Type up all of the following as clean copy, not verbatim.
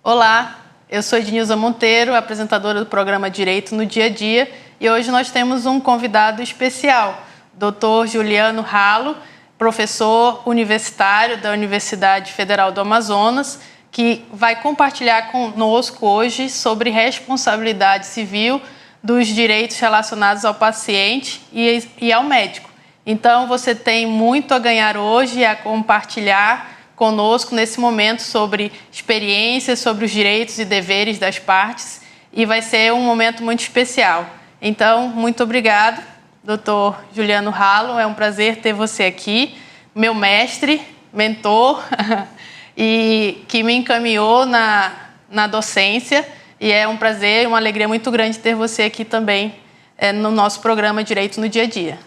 Olá, eu sou Ednilza Monteiro, apresentadora do programa Direito no Dia a Dia, e hoje nós temos um convidado especial, Dr. Juliano Ralo, professor universitário da Universidade Federal do Amazonas, que vai compartilhar conosco hoje sobre responsabilidade civil dos direitos relacionados ao paciente e ao médico. Então, você tem muito a ganhar hoje e a compartilhar conosco nesse momento sobre experiências, sobre os direitos e deveres das partes, e vai ser um momento muito especial. Então, muito obrigado, Dr. Juliano Ralo, é um prazer ter você aqui, meu mestre, mentor, e que me encaminhou na docência, e é um prazer e uma alegria muito grande ter você aqui também no nosso programa Direito no Dia a Dia.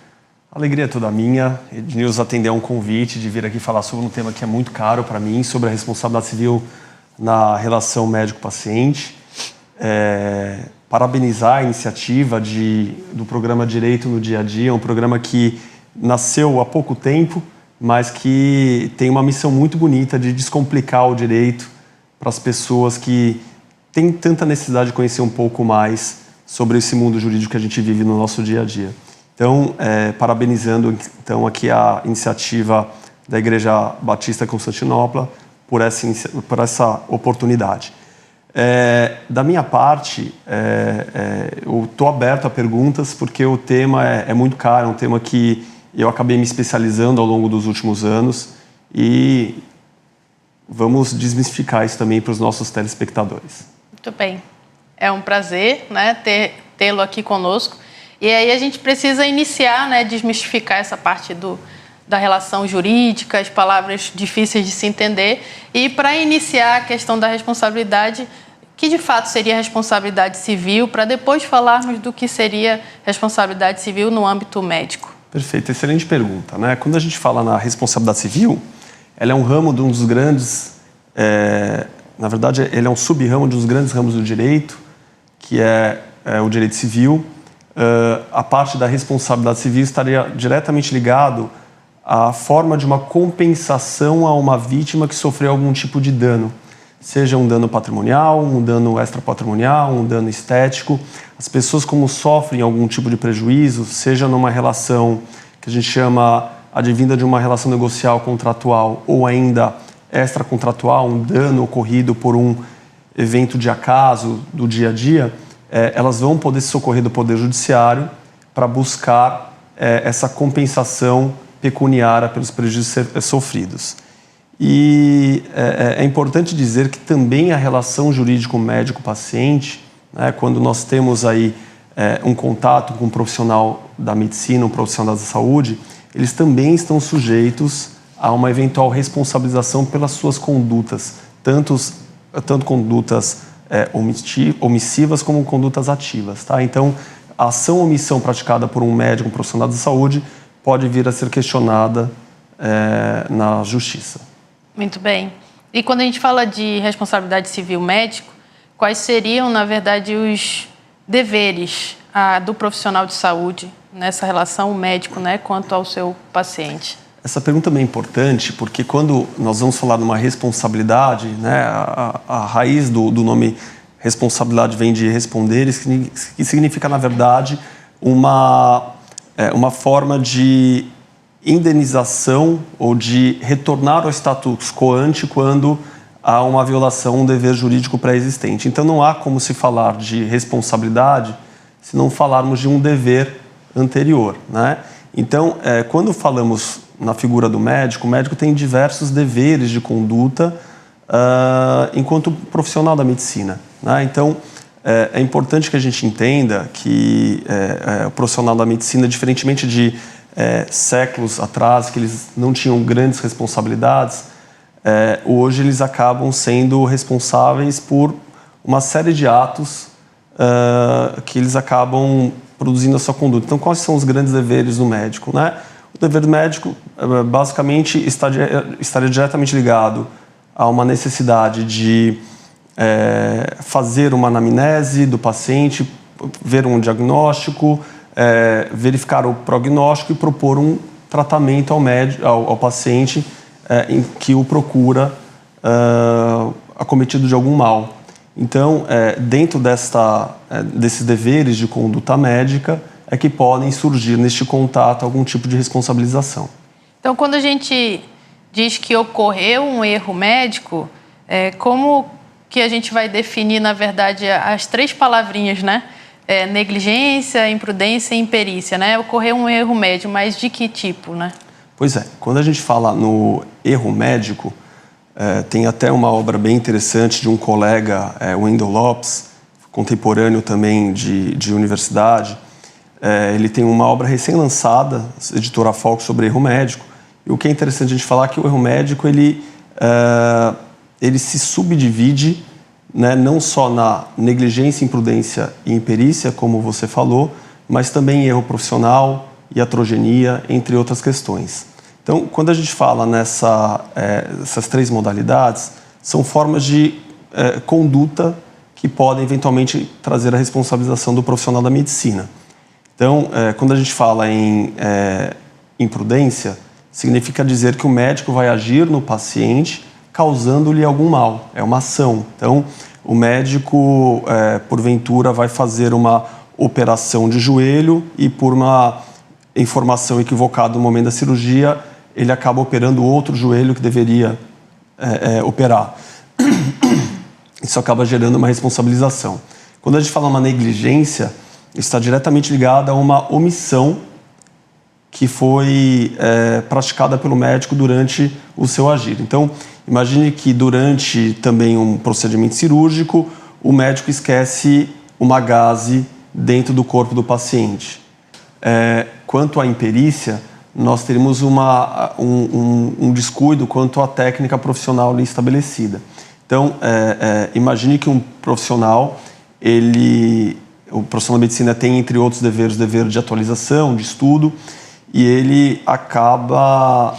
A alegria é toda minha. Ednilza atendeu um convite de vir aqui falar sobre um tema que é muito caro para mim, sobre a responsabilidade civil na relação médico-paciente. Parabenizar a iniciativa do programa Direito no Dia a Dia, um programa que nasceu há pouco tempo, mas que tem uma missão muito bonita de descomplicar o direito para as pessoas que têm tanta necessidade de conhecer um pouco mais sobre esse mundo jurídico que a gente vive no nosso dia a dia. Então, parabenizando então, aqui a iniciativa da Igreja Batista Constantinopla por essa oportunidade. Da minha parte, eu estou aberto a perguntas porque o tema é muito caro, é um tema que eu acabei me especializando ao longo dos últimos anos e vamos desmistificar isso também para os nossos telespectadores. Muito bem. É um prazer, né, tê-lo aqui conosco. E aí a gente precisa iniciar, né, desmistificar essa parte da relação jurídica, as palavras difíceis de se entender. E para iniciar a questão da responsabilidade, que de fato seria responsabilidade civil, para depois falarmos do que seria responsabilidade civil no âmbito médico. Perfeito, excelente pergunta, né? Quando a gente fala na responsabilidade civil, ela é um ramo de um dos grandes, na verdade, ele é um sub-ramo de um dos grandes ramos do direito, que é o direito civil. A parte da responsabilidade civil estaria diretamente ligado à forma de uma compensação a uma vítima que sofreu algum tipo de dano, seja um dano patrimonial, um dano extrapatrimonial, um dano estético. As pessoas, como sofrem algum tipo de prejuízo, seja numa relação que a gente chama advinda de uma relação negocial contratual ou ainda extracontratual, um dano ocorrido por um evento de acaso do dia a dia, elas vão poder se socorrer do Poder Judiciário para buscar essa compensação pecuniária pelos prejuízos sofridos. E é importante dizer que também a relação jurídico-médico-paciente, né, quando nós temos aí um contato com um profissional da medicina, um profissional da saúde, eles também estão sujeitos a uma eventual responsabilização pelas suas condutas, tanto condutas omissivas como condutas ativas, tá? Então, a ação ou omissão praticada por um médico, um profissional da saúde, pode vir a ser questionada na justiça. Muito bem. E quando a gente fala de responsabilidade civil médico, quais seriam, na verdade, os deveres do profissional de saúde nessa relação médico, né, quanto ao seu paciente? Essa pergunta também é importante porque quando nós vamos falar de uma responsabilidade, né, a raiz do nome responsabilidade vem de responder, que significa, na verdade, uma forma de indenização ou de retornar ao status quo ante quando há uma violação, um dever jurídico pré-existente. Então, não há como se falar de responsabilidade se não falarmos de um dever anterior, né? Então, quando falamos na figura do médico, o médico tem diversos deveres de conduta enquanto profissional da medicina, né? Então, é importante que a gente entenda que o profissional da medicina, diferentemente de séculos atrás, que eles não tinham grandes responsabilidades, hoje eles acabam sendo responsáveis por uma série de atos que eles acabam produzindo a sua conduta. Então, quais são os grandes deveres do médico, né? O dever do médico, basicamente, estaria diretamente ligado a uma necessidade de fazer uma anamnese do paciente, ver um diagnóstico, verificar o prognóstico e propor um tratamento ao paciente em que o procura acometido de algum mal. Então, dentro desses deveres de conduta médica, é que podem surgir neste contato algum tipo de responsabilização. Então, quando a gente diz que ocorreu um erro médico, como que a gente vai definir, na verdade, as 3 palavrinhas, né? Negligência, imprudência e imperícia, né? Ocorreu um erro médico, mas de que tipo, né? Pois é, quando a gente fala no erro médico, tem até uma obra bem interessante de um colega, Wendell Lopes, contemporâneo também de universidade. Ele tem uma obra recém-lançada, editora Foco, sobre erro médico. E o que é interessante a gente falar é que o erro médico ele se subdivide, né, não só na negligência, imprudência e imperícia, como você falou, mas também em erro profissional, iatrogenia, entre outras questões. Então, quando a gente fala essas 3 modalidades, são formas de conduta que podem eventualmente trazer a responsabilização do profissional da medicina. Então, quando a gente fala em imprudência, significa dizer que o médico vai agir no paciente causando-lhe algum mal, é uma ação. Então, o médico, porventura, vai fazer uma operação de joelho e, por uma informação equivocada no momento da cirurgia, ele acaba operando outro joelho que deveria operar. Isso acaba gerando uma responsabilização. Quando a gente fala uma negligência, está diretamente ligada a uma omissão que foi praticada pelo médico durante o seu agir. Então, imagine que durante também um procedimento cirúrgico, o médico esquece uma gaze dentro do corpo do paciente. Quanto à imperícia, nós teremos um descuido quanto à técnica profissional ali estabelecida. Então, imagine que um profissional, o profissional de medicina tem, entre outros deveres, o dever de atualização, de estudo, e ele acaba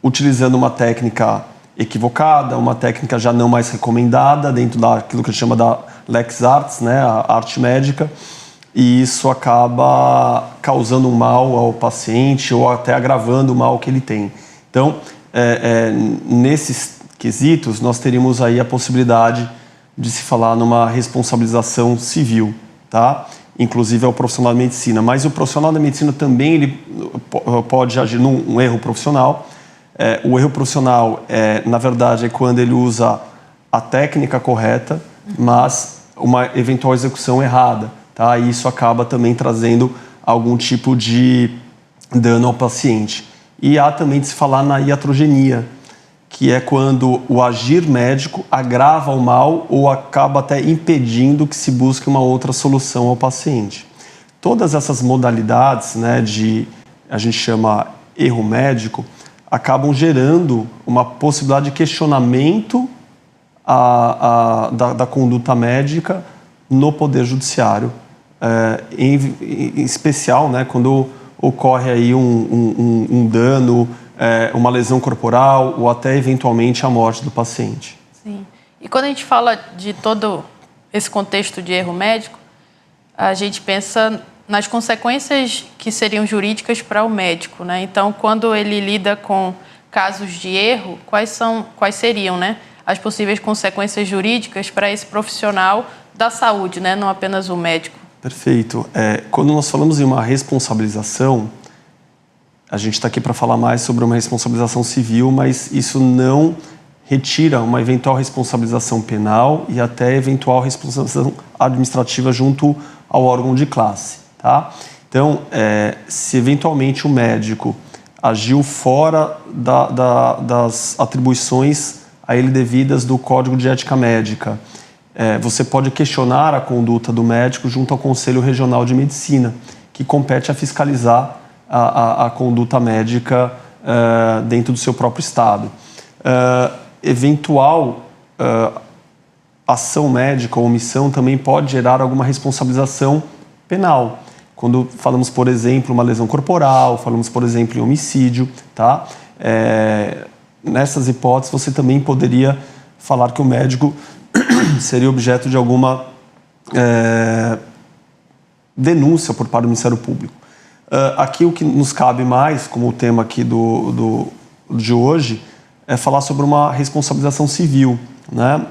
utilizando uma técnica equivocada, uma técnica já não mais recomendada dentro daquilo que a gente chama da Lex Arts, né, a arte médica, e isso acaba causando um mal ao paciente ou até agravando o mal que ele tem. Então, nesses quesitos, nós teríamos aí a possibilidade de se falar numa responsabilização civil, tá? Inclusive ao profissional de medicina. Mas o profissional da medicina também ele pode agir num erro profissional. O erro profissional, na verdade, é quando ele usa a técnica correta, mas uma eventual execução errada, tá? E isso acaba também trazendo algum tipo de dano ao paciente. E há também de se falar na iatrogenia, que é quando o agir médico agrava o mal ou acaba até impedindo que se busque uma outra solução ao paciente. Todas essas modalidades, né, a gente chama erro médico, acabam gerando uma possibilidade de questionamento da conduta médica no Poder Judiciário, em especial, né, quando ocorre aí um dano, uma lesão corporal ou até eventualmente a morte do paciente. Sim. E quando a gente fala de todo esse contexto de erro médico, a gente pensa nas consequências que seriam jurídicas para o médico, né? Então, quando ele lida com casos de erro, quais seriam, né, as possíveis consequências jurídicas para esse profissional da saúde, né, não apenas o médico? Perfeito. Quando nós falamos em uma responsabilização, a gente está aqui para falar mais sobre uma responsabilização civil, mas isso não retira uma eventual responsabilização penal e até eventual responsabilização administrativa junto ao órgão de classe, tá? Então, se eventualmente o médico agiu fora das atribuições a ele devidas do Código de Ética Médica, você pode questionar a conduta do médico junto ao Conselho Regional de Medicina, que compete a fiscalizar a conduta médica dentro do seu próprio estado. Eventual ação médica ou omissão também pode gerar alguma responsabilização penal. Quando falamos, por exemplo, uma lesão corporal, falamos, por exemplo, em homicídio, tá? Nessas hipóteses, você também poderia falar que o médico seria objeto de alguma denúncia por parte do Ministério Público. Aqui o que nos cabe mais, como o tema aqui de hoje, é falar sobre uma responsabilização civil, né?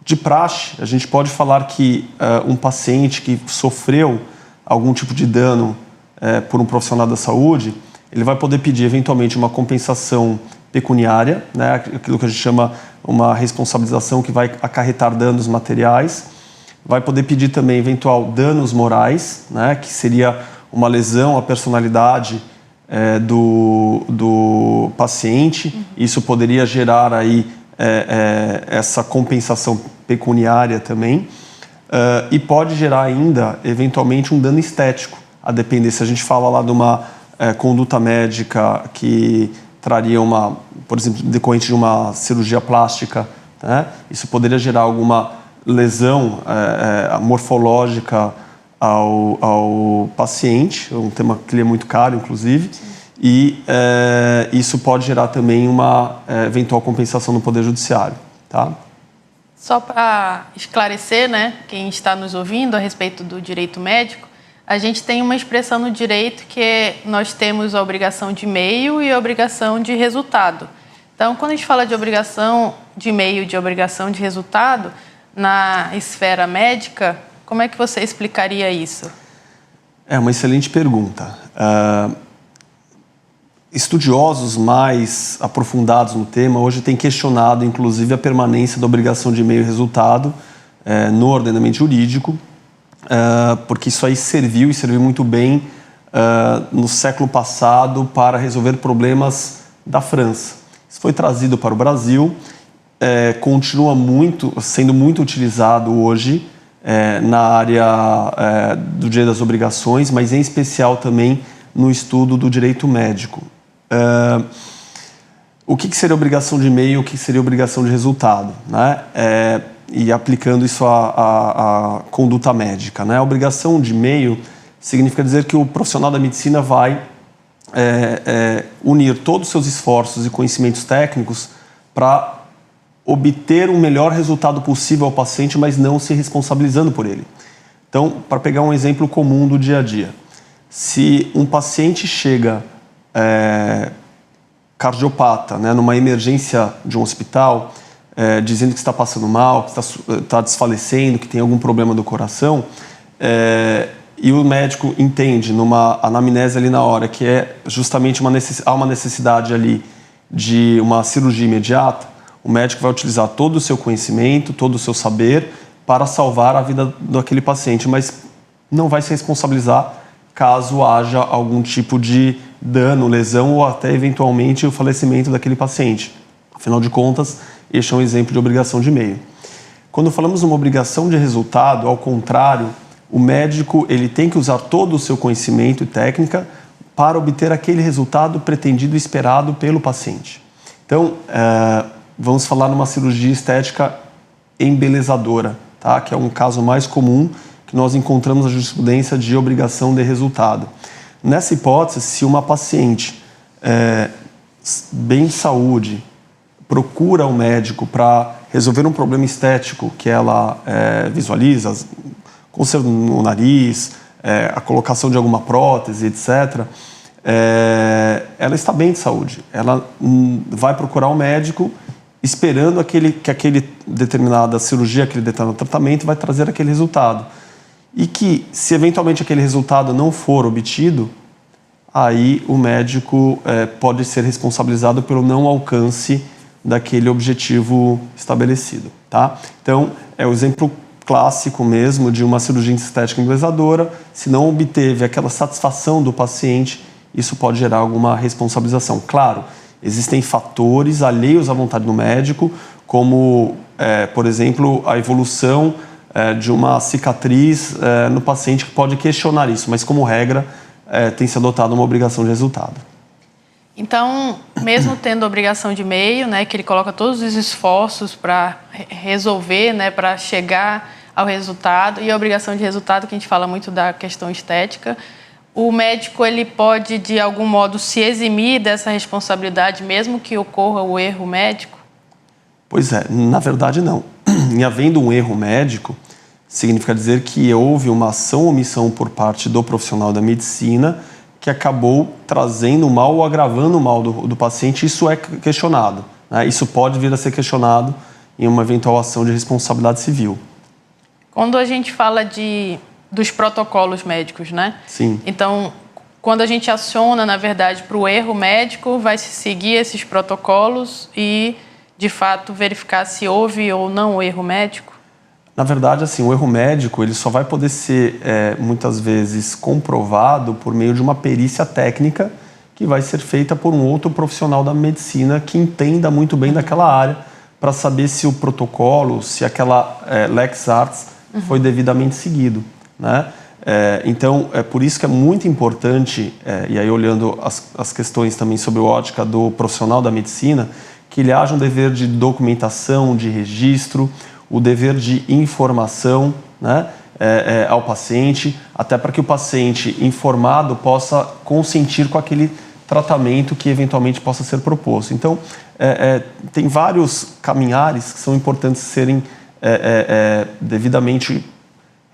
De praxe, a gente pode falar que um paciente que sofreu algum tipo de dano por um profissional da saúde, ele vai poder pedir eventualmente uma compensação pecuniária, né? Aquilo que a gente chama uma responsabilização que vai acarretar danos materiais, vai poder pedir também eventual danos morais, né? Que seria uma lesão à personalidade do paciente. Isso poderia gerar aí essa compensação pecuniária também, e pode gerar ainda eventualmente um dano estético, a depender se a gente fala lá de uma conduta médica que traria por exemplo, decorrente de uma cirurgia plástica, né? Isso poderia gerar alguma lesão morfológica ao paciente, um tema que é muito caro, inclusive. Sim. E isso pode gerar também uma eventual compensação no Poder Judiciário. Tá? Só para esclarecer, né, quem está nos ouvindo a respeito do direito médico, a gente tem uma expressão no direito que nós temos a obrigação de meio e a obrigação de resultado. Então, quando a gente fala de obrigação de meio e de obrigação de resultado, na esfera médica, como é que você explicaria isso? É uma excelente pergunta. Estudiosos mais aprofundados no tema hoje têm questionado, inclusive, a permanência da obrigação de meio e resultado no ordenamento jurídico, porque isso aí serviu muito bem no século passado para resolver problemas da França. Isso foi trazido para o Brasil, continua sendo muito utilizado hoje na área do direito das obrigações, mas em especial também no estudo do direito médico. O que seria obrigação de meio e o que seria obrigação de resultado, né? E aplicando isso à conduta médica, né? A obrigação de meio significa dizer que o profissional da medicina vai unir todos os seus esforços e conhecimentos técnicos para obter o melhor resultado possível ao paciente, mas não se responsabilizando por ele. Então, para pegar um exemplo comum do dia a dia, se um paciente chega cardiopata, né, numa emergência de um hospital, dizendo que está passando mal, que está desfalecendo, que tem algum problema do coração, e o médico entende numa anamnese ali na hora que justamente há uma necessidade ali de uma cirurgia imediata, o médico vai utilizar todo o seu conhecimento, todo o seu saber para salvar a vida daquele paciente, mas não vai se responsabilizar caso haja algum tipo de dano, lesão ou até eventualmente o falecimento daquele paciente. Afinal de contas, este é um exemplo de obrigação de meio. Quando falamos de uma obrigação de resultado, ao contrário, o médico ele tem que usar todo o seu conhecimento e técnica para obter aquele resultado pretendido e esperado pelo paciente. Então, vamos falar numa cirurgia estética embelezadora, tá? Que é um caso mais comum que nós encontramos na jurisprudência de obrigação de resultado. Nessa hipótese, se uma paciente bem de saúde procura um médico para resolver um problema estético que ela visualiza, conserto no nariz, a colocação de alguma prótese, etc., ela está bem de saúde. Ela vai procurar um médico esperando que aquele determinada cirurgia, aquele determinado tratamento vai trazer aquele resultado. E que, se eventualmente aquele resultado não for obtido, aí o médico pode ser responsabilizado pelo não alcance daquele objetivo estabelecido. Tá? Então, é o exemplo clássico mesmo de uma cirurgia estética embelezadora. Se não obteve aquela satisfação do paciente, isso pode gerar alguma responsabilização. Claro, existem fatores alheios à vontade do médico, como, por exemplo, a evolução de uma cicatriz no paciente que pode questionar isso, mas como regra tem se adotado uma obrigação de resultado. Então, mesmo tendo a obrigação de meio, né, que ele coloca todos os esforços para resolver, né, para chegar ao resultado, e a obrigação de resultado, que a gente fala muito da questão estética, o médico ele pode, de algum modo, se eximir dessa responsabilidade, mesmo que ocorra o erro médico? Pois é, na verdade não. Em havendo um erro médico, significa dizer que houve uma ação ou omissão por parte do profissional da medicina que acabou trazendo o mal ou agravando o mal do paciente. Isso é questionado, né? Isso pode vir a ser questionado em uma eventual ação de responsabilidade civil. Quando a gente fala dos protocolos médicos, né? Sim. Então, quando a gente aciona, na verdade, para o erro médico, vai se seguir esses protocolos e, de fato, verificar se houve ou não o erro médico? Na verdade, assim, o erro médico ele só vai poder ser, muitas vezes, comprovado por meio de uma perícia técnica que vai ser feita por um outro profissional da medicina que entenda muito bem daquela área para saber se o protocolo, se aquela lex artis foi devidamente seguido, né? Então, é por isso que é muito importante, e aí olhando as questões também sobre a ótica do profissional da medicina, que ele haja um dever de documentação, de registro, o dever de informação, né, ao paciente, até para que o paciente informado possa consentir com aquele tratamento que eventualmente possa ser proposto. Então, tem vários caminhares que são importantes serem devidamente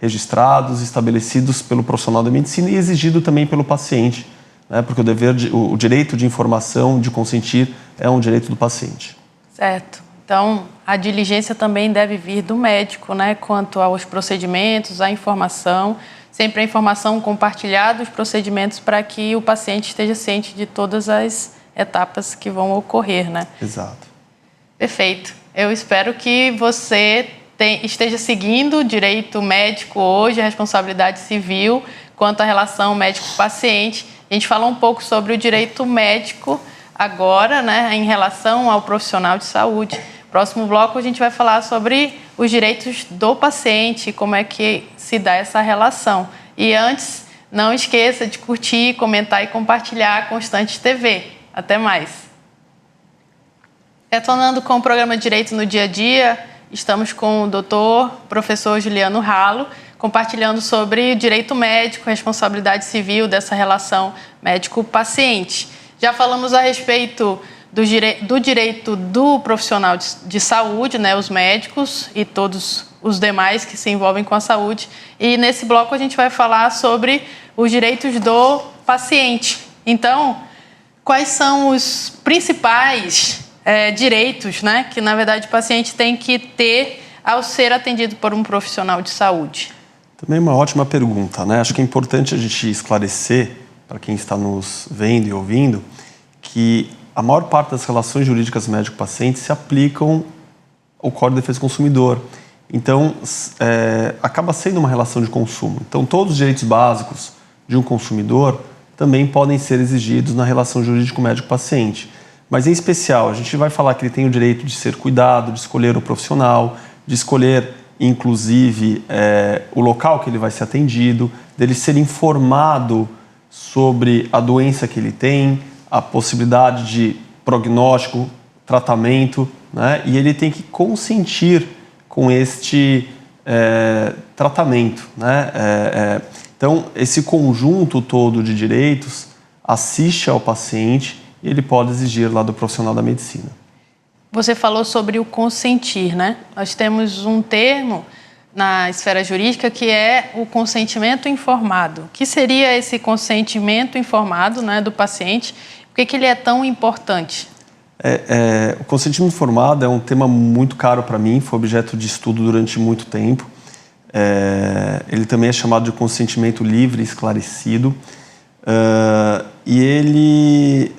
registrados, estabelecidos pelo profissional da medicina e exigido também pelo paciente, né, porque o direito de informação, de consentir, é um direito do paciente. Certo. Então, a diligência também deve vir do médico, né, quanto aos procedimentos, à informação, sempre a informação compartilhada dos procedimentos para que o paciente esteja ciente de todas as etapas que vão ocorrer, né? Exato. Perfeito. Eu espero que você esteja seguindo o direito médico hoje, a responsabilidade civil, quanto à relação médico-paciente. A gente falou um pouco sobre o direito médico agora, né, em relação ao profissional de saúde. Próximo bloco a gente vai falar sobre os direitos do paciente, como é que se dá essa relação. E antes, não esqueça de curtir, comentar e compartilhar a Constante TV. Até mais. Retornando com o programa Direito no Dia a Dia, estamos com o doutor, professor Juliano Hallo, compartilhando sobre direito médico, responsabilidade civil dessa relação médico-paciente. Já falamos a respeito do direito do profissional de saúde, né, os médicos e todos os demais que se envolvem com a saúde. E nesse bloco a gente vai falar sobre os direitos do paciente. Então, quais são os principais direitos, né, que, na verdade, o paciente tem que ter ao ser atendido por um profissional de saúde? Também uma ótima pergunta, né? Acho que é importante a gente esclarecer, para quem está nos vendo e ouvindo, que a maior parte das relações jurídicas médico-paciente se aplicam ao Código de Defesa do Consumidor. Então, acaba sendo uma relação de consumo. Então, todos os direitos básicos de um consumidor também podem ser exigidos na relação jurídico-médico-paciente. Mas, em especial, a gente vai falar que ele tem o direito de ser cuidado, de escolher o profissional, de escolher, inclusive, o local que ele vai ser atendido, dele ser informado sobre a doença que ele tem, a possibilidade de prognóstico, tratamento, né? E ele tem que consentir com este tratamento, né? Então, esse conjunto todo de direitos assiste ao paciente e ele pode exigir lá do profissional da medicina. Você falou sobre o consentir, né? Nós temos um termo na esfera jurídica que é o consentimento informado. O que seria esse consentimento informado, né, do paciente? Por que ele é tão importante? O consentimento informado é um tema muito caro para mim, foi objeto de estudo durante muito tempo. Ele também é chamado de consentimento livre e esclarecido. E ele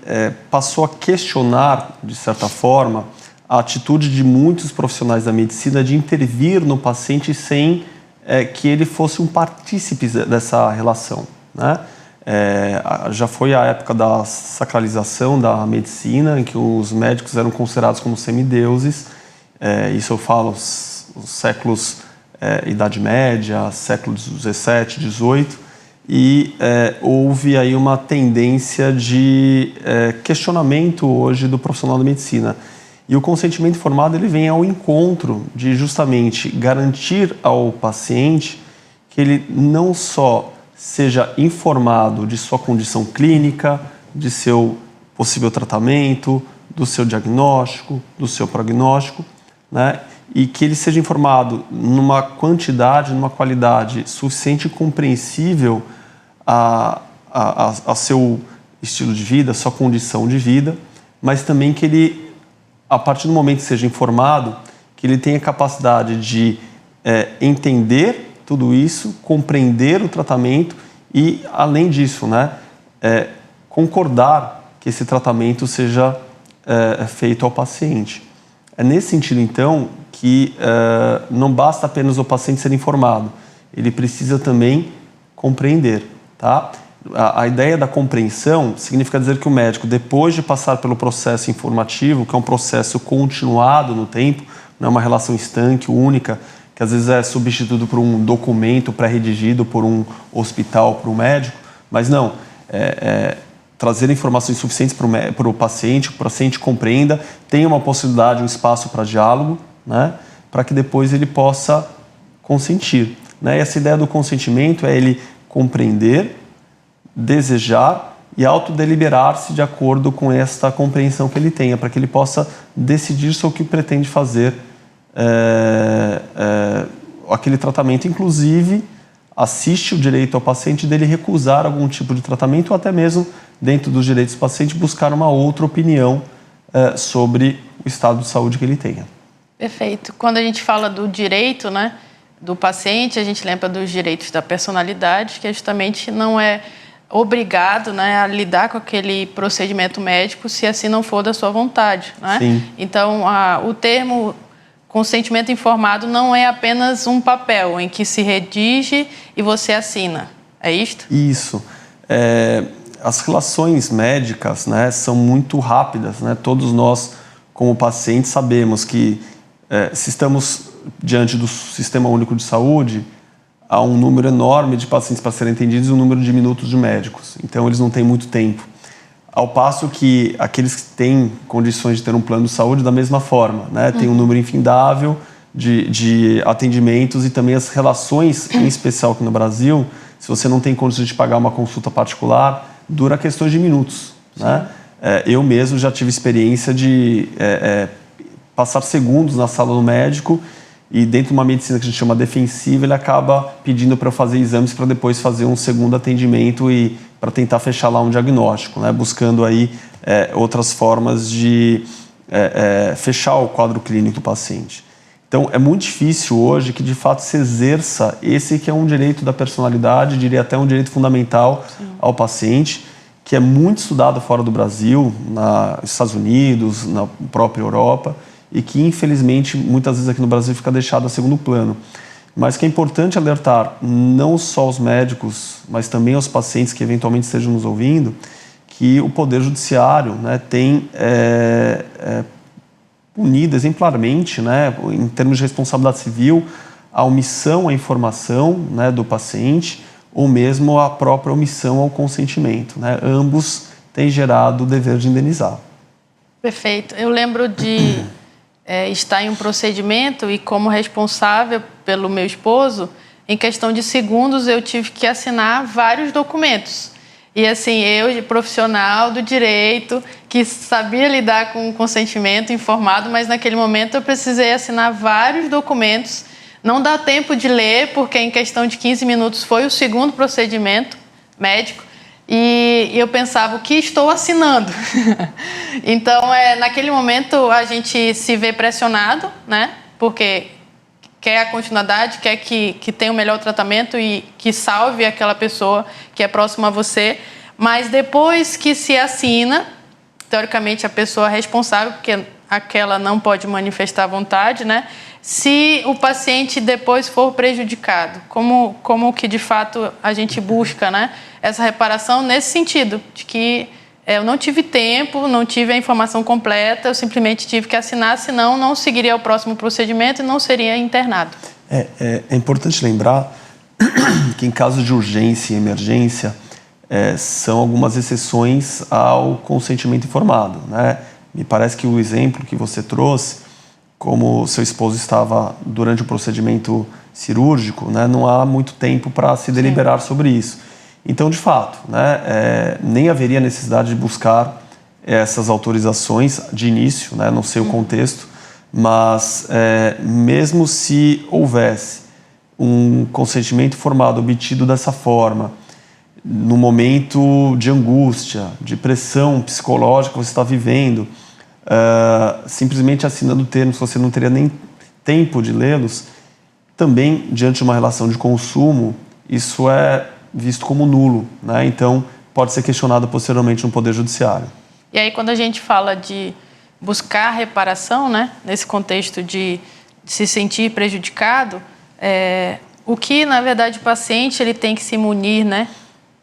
passou a questionar, de certa forma, a atitude de muitos profissionais da medicina de intervir no paciente sem que ele fosse um partícipe dessa relação, né? Já foi a época da sacralização da medicina, em que os médicos eram considerados como semideuses. Isso eu falo os séculos Idade Média, século XVII, XVIII, e houve aí uma tendência de questionamento hoje do profissional da medicina. E o consentimento informado ele vem ao encontro de justamente garantir ao paciente que ele não só seja informado de sua condição clínica, de seu possível tratamento, do seu diagnóstico, do seu prognóstico, né? E que ele seja informado numa quantidade, numa qualidade suficiente e compreensível a seu estilo de vida, a sua condição de vida, mas também que ele a partir do momento que seja informado, que ele tenha capacidade de entender tudo isso, compreender o tratamento e, além disso, né, concordar que esse tratamento seja feito ao paciente. É nesse sentido, então, que não basta apenas o paciente ser informado, ele precisa também compreender, tá? A ideia da compreensão significa dizer que o médico, depois de passar pelo processo informativo, que é um processo continuado no tempo, não é uma relação estanque, única, que às vezes é substituído por um documento pré-redigido por um hospital, por um médico, mas não, trazer informações suficientes para o paciente compreenda, tenha uma possibilidade, um espaço para diálogo, né, para que depois ele possa consentir. Né? E essa ideia do consentimento é ele compreender, desejar e autodeliberar-se de acordo com esta compreensão que ele tenha, para que ele possa decidir sobre o que pretende fazer aquele tratamento. Inclusive, assiste o direito ao paciente dele recusar algum tipo de tratamento ou até mesmo, dentro dos direitos do paciente, buscar uma outra opinião sobre o estado de saúde que ele tenha. Perfeito. Quando a gente fala do direito, né, do paciente, a gente lembra dos direitos da personalidade, que justamente não é obrigado, né, a lidar com aquele procedimento médico se assim não for da sua vontade. Né? Sim. Então, o termo consentimento informado não é apenas um papel em que se redige e você assina. É isto? Isso. As relações médicas, né, são muito rápidas. Né? Todos nós, como pacientes, sabemos que se estamos diante do Sistema Único de Saúde, há um número enorme de pacientes para serem atendidos e um número de minutos de médicos. Então, eles não têm muito tempo. Ao passo que aqueles que têm condições de ter um plano de saúde, da mesma forma, né? Tem um número infindável de atendimentos e também as relações, em especial aqui no Brasil, se você não tem condições de pagar uma consulta particular, dura questões de minutos. Né? Eu mesmo já tive experiência de passar segundos na sala do médico e dentro de uma medicina que a gente chama defensiva, ele acaba pedindo para eu fazer exames para depois fazer um segundo atendimento e para tentar fechar lá um diagnóstico, né? Buscando aí outras formas de fechar o quadro clínico do paciente. Então, é muito difícil hoje que, de fato, se exerça esse que é um direito da personalidade, diria até um direito fundamental ao paciente, que é muito estudado fora do Brasil, nos Estados Unidos, na própria Europa, e que, infelizmente, muitas vezes aqui no Brasil fica deixado a segundo plano. Mas que é importante alertar não só os médicos, mas também os pacientes que eventualmente estejam nos ouvindo, que o Poder Judiciário, né, tem punido exemplarmente, né, em termos de responsabilidade civil, a omissão à informação, né, do paciente ou mesmo a própria omissão ao consentimento. Né? Ambos têm gerado o dever de indenizar. Perfeito. Eu lembro de estar em um procedimento e, como responsável pelo meu esposo, em questão de segundos eu tive que assinar vários documentos. E assim, eu, profissional do direito, que sabia lidar com o consentimento informado, mas naquele momento eu precisei assinar vários documentos. Não dá tempo de ler, porque em questão de 15 minutos foi o segundo procedimento médico. E eu pensava, o que estou assinando? Então, naquele momento, a gente se vê pressionado, né? Porque quer a continuidade, quer que tenha o melhor tratamento e que salve aquela pessoa que é próxima a você. Mas depois que se assina, teoricamente, a pessoa responsável, porque aquela não pode manifestar vontade, né? Se o paciente depois for prejudicado, como que de fato a gente busca, né, essa reparação nesse sentido, de que eu não tive tempo, não tive a informação completa, eu simplesmente tive que assinar, senão não seguiria o próximo procedimento e não seria internado. É importante lembrar que em caso de urgência e emergência, são algumas exceções ao consentimento informado. Né? Me parece que o exemplo que você trouxe, como seu esposo estava durante o procedimento cirúrgico, né, não há muito tempo para se deliberar sobre isso. Então, de fato, né, nem haveria necessidade de buscar essas autorizações de início, né, não sei o contexto, mas mesmo se houvesse um consentimento formado, obtido dessa forma, no momento de angústia, de pressão psicológica que você está vivendo, simplesmente assinando termos, você não teria nem tempo de lê-los, também, diante de uma relação de consumo, isso é visto como nulo, né? Então, pode ser questionado posteriormente no Poder Judiciário. E aí, quando a gente fala de buscar reparação, né, nesse contexto de se sentir prejudicado, o que, na verdade, o paciente ele tem que se munir, né?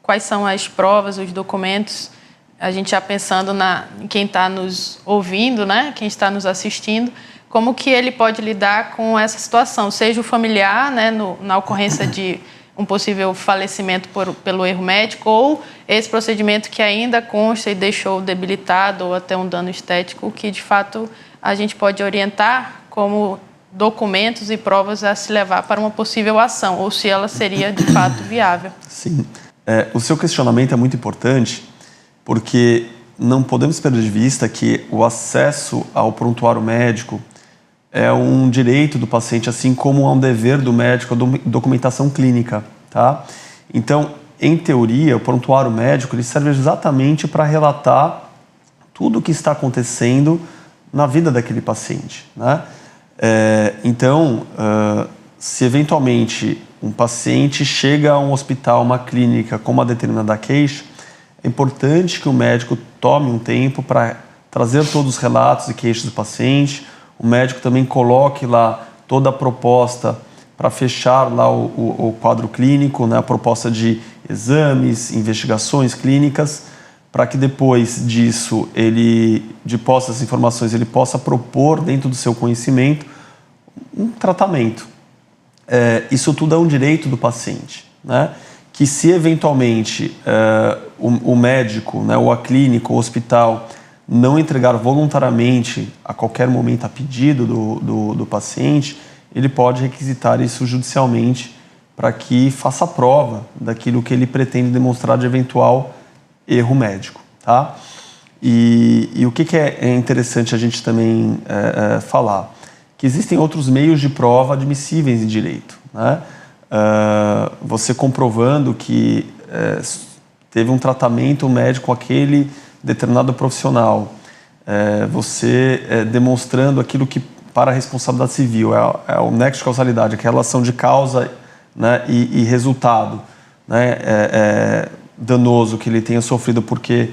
Quais são as provas, os documentos? A gente já pensando em quem está nos ouvindo, né? Quem está nos assistindo, como que ele pode lidar com essa situação, seja o familiar, né, na ocorrência de um possível falecimento pelo erro médico, ou esse procedimento que ainda consta e deixou debilitado ou até um dano estético, que de fato a gente pode orientar como documentos e provas a se levar para uma possível ação, ou se ela seria de fato viável. Sim. O seu questionamento é muito importante, porque não podemos perder de vista que o acesso ao prontuário médico é um direito do paciente, assim como é um dever do médico a documentação clínica, tá? Então, em teoria, o prontuário médico ele serve exatamente para relatar tudo o que está acontecendo na vida daquele paciente, né? Então, se eventualmente um paciente chega a um hospital, uma clínica com uma determinada queixa, é importante que o médico tome um tempo para trazer todos os relatos e queixas do paciente. O médico também coloque lá toda a proposta para fechar lá o quadro clínico, né, a proposta de exames, investigações clínicas, para que depois disso, de posse dessas informações, ele possa propor dentro do seu conhecimento um tratamento. Isso tudo é um direito do paciente, né? Que se eventualmente o médico, né, ou a clínica, ou o hospital não entregar voluntariamente a qualquer momento a pedido do paciente, ele pode requisitar isso judicialmente para que faça prova daquilo que ele pretende demonstrar de eventual erro médico, tá? E o que é interessante a gente também falar? Que existem outros meios de prova admissíveis em direito, né? Você comprovando que teve um tratamento médico com aquele determinado profissional, você demonstrando aquilo que para a responsabilidade civil é o nexo de causalidade, que é a relação de causa, né, e resultado, né, danoso que ele tenha sofrido porque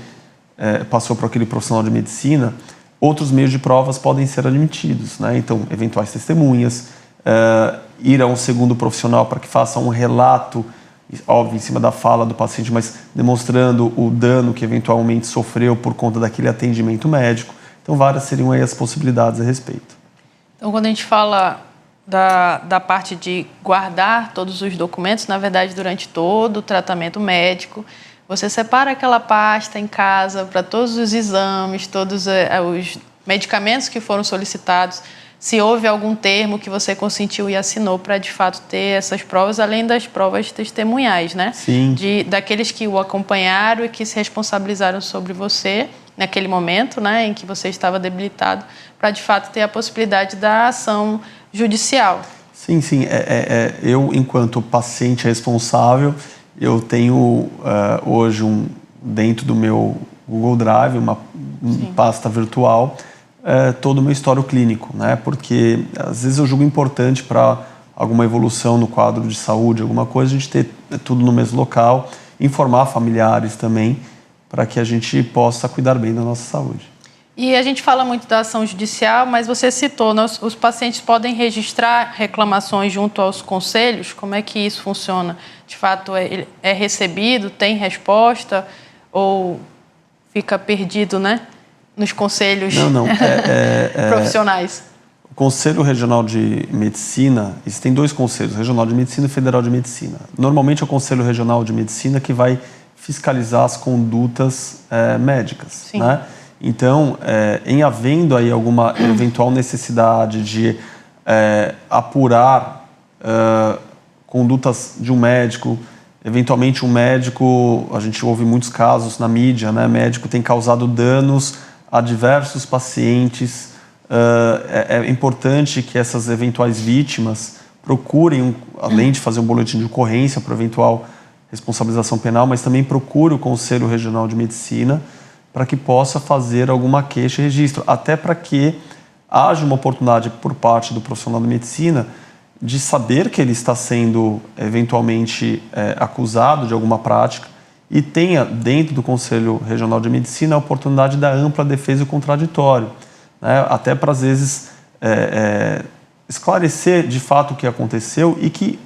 passou por aquele profissional de medicina. Outros meios de provas podem ser admitidos, né? Então, eventuais testemunhas, ir a um segundo profissional para que faça um relato, óbvio, em cima da fala do paciente, mas demonstrando o dano que eventualmente sofreu por conta daquele atendimento médico. Então, várias seriam aí as possibilidades a respeito. Então, quando a gente fala da parte de guardar todos os documentos, na verdade, durante todo o tratamento médico, você separa aquela pasta em casa para todos os exames, todos os medicamentos que foram solicitados, se houve algum termo que você consentiu e assinou para, de fato, ter essas provas, além das provas testemunhais, né? Sim. Daqueles que o acompanharam e que se responsabilizaram sobre você naquele momento, né, em que você estava debilitado, para, de fato, ter a possibilidade da ação judicial. Sim, sim. Eu, enquanto paciente responsável, eu tenho hoje dentro do meu Google Drive, uma pasta virtual, todo o meu histórico clínico, né? Porque às vezes eu julgo importante para alguma evolução no quadro de saúde, alguma coisa, a gente ter tudo no mesmo local, informar familiares também, para que a gente possa cuidar bem da nossa saúde. E a gente fala muito da ação judicial, mas você citou, os pacientes podem registrar reclamações junto aos conselhos? Como é que isso funciona? De fato, é recebido, tem resposta ou fica perdido, né, nos conselhos profissionais? O Conselho Regional de Medicina, existem dois conselhos, Regional de Medicina e Federal de Medicina. Normalmente é o Conselho Regional de Medicina que vai fiscalizar as condutas médicas, sim, né? Então, em havendo aí alguma eventual necessidade de apurar condutas de um médico, eventualmente um médico, a gente ouve muitos casos na mídia, né? Médico tem causado danos a diversos pacientes. É importante que essas eventuais vítimas procurem, além de fazer um boletim de ocorrência para eventual responsabilização penal, mas também procure o Conselho Regional de Medicina para que possa fazer alguma queixa e registro, até para que haja uma oportunidade por parte do profissional de medicina de saber que ele está sendo eventualmente acusado de alguma prática e tenha dentro do Conselho Regional de Medicina a oportunidade da ampla defesa e contraditório, né? Até para às vezes esclarecer de fato o que aconteceu e que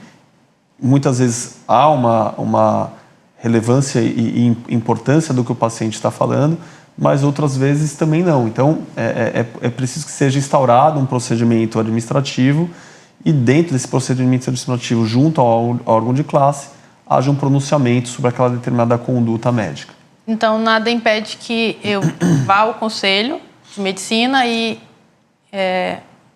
muitas vezes há uma relevância e importância do que o paciente está falando, mas outras vezes também não. Então, é preciso que seja instaurado um procedimento administrativo e dentro desse procedimento administrativo, junto ao órgão de classe, haja um pronunciamento sobre aquela determinada conduta médica. Então, nada impede que eu vá ao Conselho de Medicina e,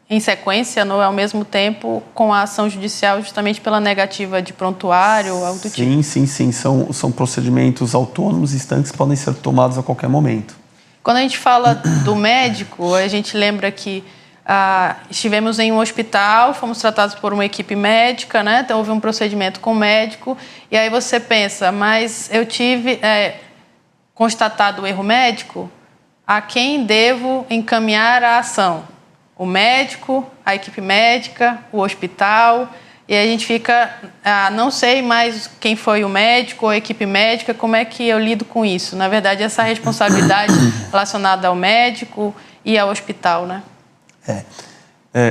em sequência, ao mesmo tempo, com a ação judicial justamente pela negativa de prontuário, algo do tipo? Sim. São procedimentos autônomos e instantes que podem ser tomados a qualquer momento. Quando a gente fala do médico, a gente lembra que estivemos em um hospital, fomos tratados por uma equipe médica, né? Então houve um procedimento com o médico, e aí você pensa, mas eu tive constatado o erro médico, a quem devo encaminhar a ação? O médico, a equipe médica, o hospital, e aí a gente fica, não sei mais quem foi o médico ou a equipe médica, como é que eu lido com isso? Na verdade, essa responsabilidade relacionada ao médico e ao hospital, né?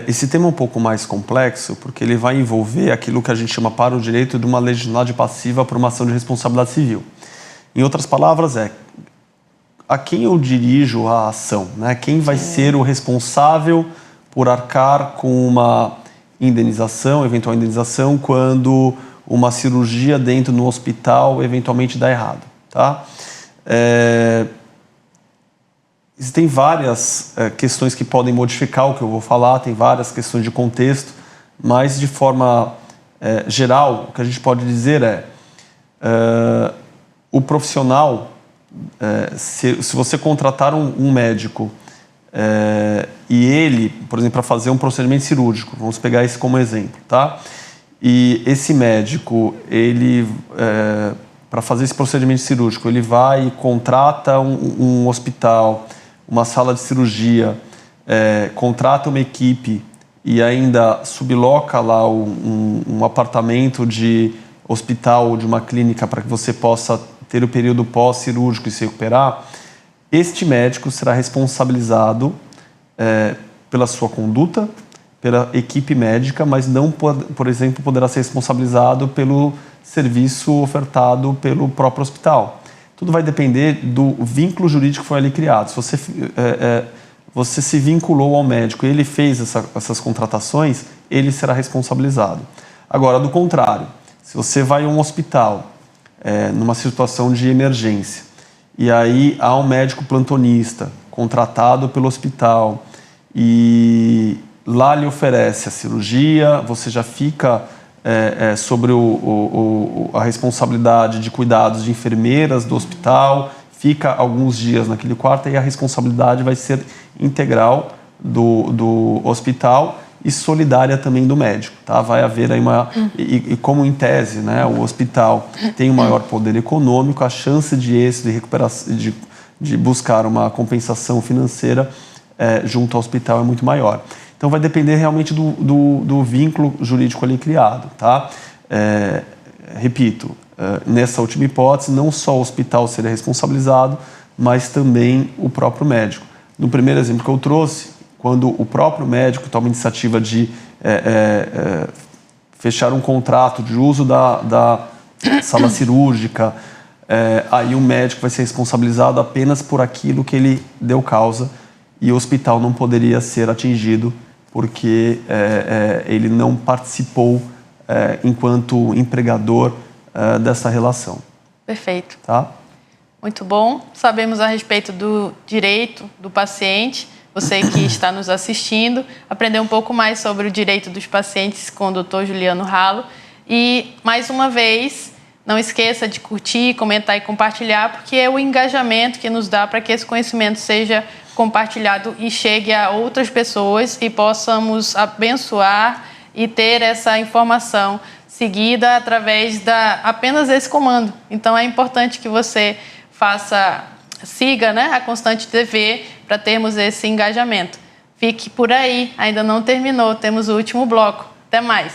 Esse tema é um pouco mais complexo, porque ele vai envolver aquilo que a gente chama para o direito de uma legitimidade passiva por uma ação de responsabilidade civil. Em outras palavras, a quem eu dirijo a ação, né? Quem vai ser o responsável por arcar com uma indenização, eventual indenização, quando uma cirurgia dentro do hospital eventualmente dá errado, tá? Existem várias questões que podem modificar o que eu vou falar, tem várias questões de contexto, mas de forma geral, o que a gente pode dizer o profissional, se você contratar um médico e ele, por exemplo, para fazer um procedimento cirúrgico, vamos pegar esse como exemplo, tá? E esse médico, ele, para fazer esse procedimento cirúrgico, ele vai e contrata um hospital, uma sala de cirurgia, contrata uma equipe e ainda subloca lá um apartamento de hospital ou de uma clínica para que você possa ter o período pós-cirúrgico e se recuperar, este médico será responsabilizado pela sua conduta, pela equipe médica, mas não, por exemplo, poderá ser responsabilizado pelo serviço ofertado pelo próprio hospital. Tudo vai depender do vínculo jurídico que foi ali criado. Se você se vinculou ao médico e ele fez essas contratações, ele será responsabilizado. Agora, do contrário, se você vai a um hospital numa situação de emergência e aí há um médico plantonista contratado pelo hospital e lá lhe oferece a cirurgia, você já fica sobre a responsabilidade de cuidados de enfermeiras do hospital, fica alguns dias naquele quarto e a responsabilidade vai ser integral do hospital e solidária também do médico, tá? Vai haver aí e como em tese, né, o hospital tem um maior poder econômico, a chance de êxito, de recuperação, de buscar uma compensação financeira junto ao hospital é muito maior. Então vai depender realmente do vínculo jurídico ali criado, tá? Repito, nessa última hipótese, não só o hospital seria responsabilizado, mas também o próprio médico. No primeiro exemplo que eu trouxe, quando o próprio médico toma a iniciativa de fechar um contrato de uso da sala cirúrgica, aí o médico vai ser responsabilizado apenas por aquilo que ele deu causa e o hospital não poderia ser atingido porque ele não participou enquanto empregador dessa relação. Perfeito. Tá? Muito bom. Sabemos a respeito do direito do paciente. Você que está nos assistindo, aprender um pouco mais sobre o direito dos pacientes com o Dr. Juliano Hallo. E, mais uma vez, não esqueça de curtir, comentar e compartilhar, porque é o engajamento que nos dá para que esse conhecimento seja compartilhado e chegue a outras pessoas e possamos abençoar e ter essa informação seguida através apenas desse comando. Então, é importante que você faça siga, né, a Constante TV para termos esse engajamento. Fique por aí, ainda não terminou, temos o último bloco. Até mais.